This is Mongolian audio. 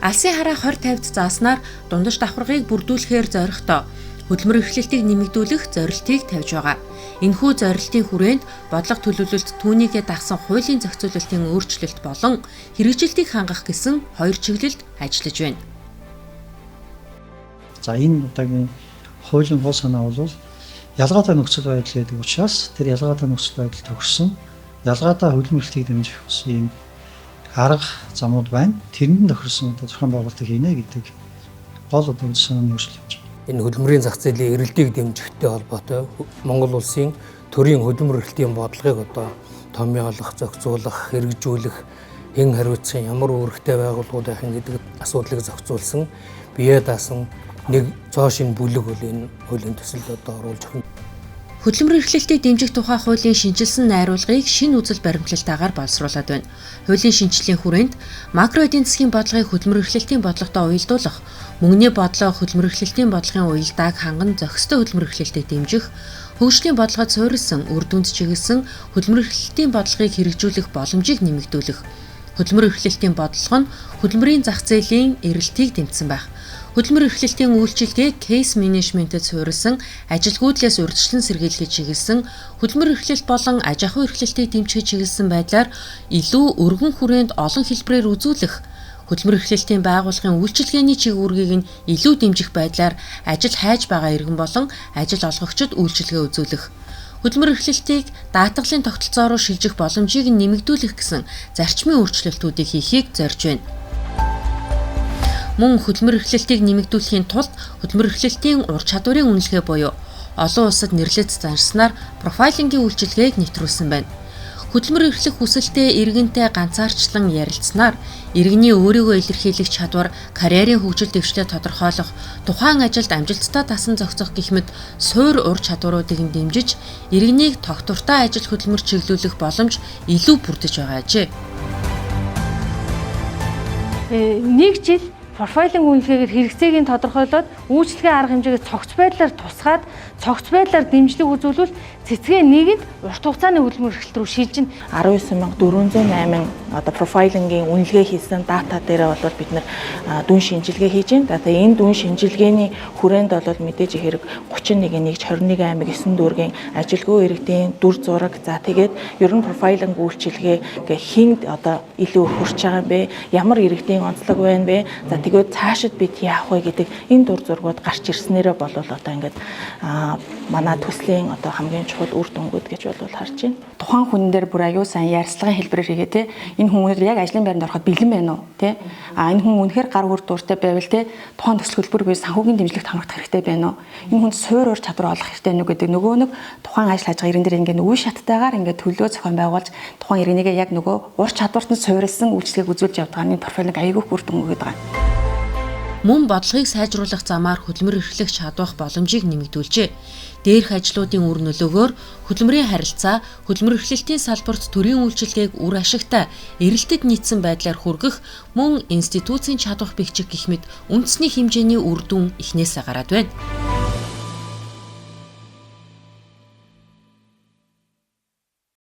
Алсын хараа 20-50-д зааснаар дундаж давхаргыг бүрдүүлэхээр зорилготой хөдөлмөр эрхлэлтийг нэмэгдүүлэх зорилтыг тавьж байгаа. Энэхүү зорилтын хүрээнд бодлого төлөвлөлт түүнийгээ дагсан хуулийн зохицуулалтын өөрчлөлт болон хэрэгжилтийг хангах гэсэн хоёр чиглэлд ажиллаж байна. За энэ удаагийн хуулийн гол санаа бол ялгаатай нөхцөл байдал гэдэг учраас тэр ялгаатай нөхцөл байдал тохирсон ялгаатай хөдөлмөр эрхлэлтийг дэмжих бас ийм арга замууд байна. Тэрэнд тохирсон зохион байгуулалтыг хийнэ гэдэг гол санааны өөрчлөлт байна. Энэ хөдөлмөрийн зах зээлийн эрэлтийг дэмжихтэй холбоотой Монгол улсын төрийн хөдөлмөр эрхлэлийн бодлогыг одоо томьёолох, зохицуулах, хэрэгжүүлэх, хэн хариуцсан ямар үүрэгтэй байгууллагууд байх гэдэг асуудлыг зохицуулсан бие даасан нэг цоо шин бүлэг бол энэ хуулийн төсөлд одоо оруулж өгнө. Хөдөлмөр эрхлэлтийг дэмжих тухай хуулийн шинжилсэн найруулгыг шинэ үзэл баримтлалтаагаар боловсруулад байна. Хуулийн шинжилгээний хүрээнд макро эдийн засгийн бодлогыг хөдөлмөр эрхлэлтийн бодлоготой уялдуулах, мөнгөний бодлого хөдөлмөр эрхлэлтийн бодлогын уялдааг ханган зохистой хөдөлмөр эрхлэлтийг дэмжих, хөгжлийн бодлогод суурилсан, үр дүнд чиглэсэн хөдөлмөр эрхлэлтийн бодлогыг хэрэгжүүлэх боломжийг нэмэгдүүлэх. Хөдөлмөр эрхлэлтийн бодлого нь хөдөлмөрийн зах зээлийн эрэлтийг дэмжсэн байх. Хөдөлмөр эрхлэлтийн үйлчилгээг кейс менежментэд суурилсан, ажилгүйдлээс урьдчилан сэргийлэх чиглэсэн, хөдөлмөр эрхлэлт болон аж ахуй эрхлэлтийг дэмжих чиглэсэн байдлаар илүү өргөн хүрээнд олон хэлбэрээр үзүүлэх, хөдөлмөр эрхлэлтийн байгууллагын үйлчилгээний чиг үүргийг нь илүү дэмжих байдлаар ажил хайж байгаа иргэн болон ажил олгогчид үйлчилгээ үзүүлэх. Хөдөлмөр эрхлэлтийг даатгалын тогтолцоо руу шилжих боломжийг нэмэгдүүлэх гэсэн зарчмын өөрчлөлтүүдийг хийхийг зорж байна. Мөн хөдөлмөр эрхлэлтийг нэмэгдүүлэхийн тулд хөдөлмөр эрхлэлтийн ур чадварын үнэлгээ буюу олон улсад нэрлэж заншсанаар профайлингийн үйлчилгээг нэвтрүүлсэн байна. Хөдөлмөр эрхлэх хүсэлтэд иргэнтэй ганцаарчлан ярилцсанаар иргэний өөрийгөө илэрхийлэх чадвар, карьерийн хөгжил дэвшлээ тодорхойлох, тухайн ажилд амжилттай дасан зохицох гэх мэт суур ур чадваруудыг дэмжиж, иргэнийг тогтвортой ажил хөдөлмөр чиглүүлэх боломж илүү бүрдэж байгаа ажээ. Нэг жил профайлинг үнэлгээгээр хэрэгцээг нь тодорхойлоод үйлчлэгээ арга хэмжээгээ цогц байдлаар тусгаад цогц байдлаар дэмжлэг үзүүлвэл цэцгээ нэгэнд урт хугацааны хөдөлмөр эрхлэлт рүү шилжинэ. 19,408 одоо профайлингийн үнэлгээ хийсэн дата дээр бол бид нэр дүн шинжилгээ хийж байна. Тэгээ энэ дүн шинжилгээний хүрээнд бол мэдээж хэрэг 31-1-21 аймаг 9 дүүргийн ажилгүй иргэдийн дүр зураг за тэгээд ер нь профайлинг үйлчилгээ хинд одоо илүү хүрч байгаа юм бэ? Ямар иргэдийн онцлог байна бэ? За тэгээд цаашид бид яах вэ гэдэг энэ дур зургууд гарч ирснээрээ бол одоо ингээд манай төслийн одоо хамгийн чухал үр дүнгууд гэж бол харж байна. Тухайн хүн дээр бүр аюу сайн ярьцлагын хэлбэрээр хийгээ те. Энэ хүн яг ажлын байранд ороход бэлэн байна уу те? Энэ хүн үнэхээр гар хүр дууртай байвал те тухайн төсөл хөлбөр буюу санхүүгийн дэмжлэгт хамрагдах хэрэгтэй байна уу? Энэ хүнд суур ур чадвар олох хэрэгтэй нүг гэдэг нөгөө нэг тухайн ажил хийж байгаа иргэн дээр ингээд үе шаттайгаар ингээд төлөө зохион байгуулж тухайн иргэнийгээ яг нөгөө ур чадварт нь суурилсан үйлчлэгийг үзүүлж явдаг энэ профайлинг аюул үр дүн өгöd байгаа. Мөн бодлогыг сайжруулах замаар хөдөлмөр эрхлэх чадвах боломжийг нэмэгдүүлжээ. Дээрх ажлуудын үр нөлөөгөөр хөдөлмөрийн харилцаа, хөдөлмөр эрхлэлтийн салбарт төрийн үйлчилгээг үр ашигтай, эрэлтэд нийцсэн байдлаар хүргэх, мөн институцийн чадвах бэхжих гэх мэт үндэсний хэмжээний үр дүн ихнээсээ гараад байна.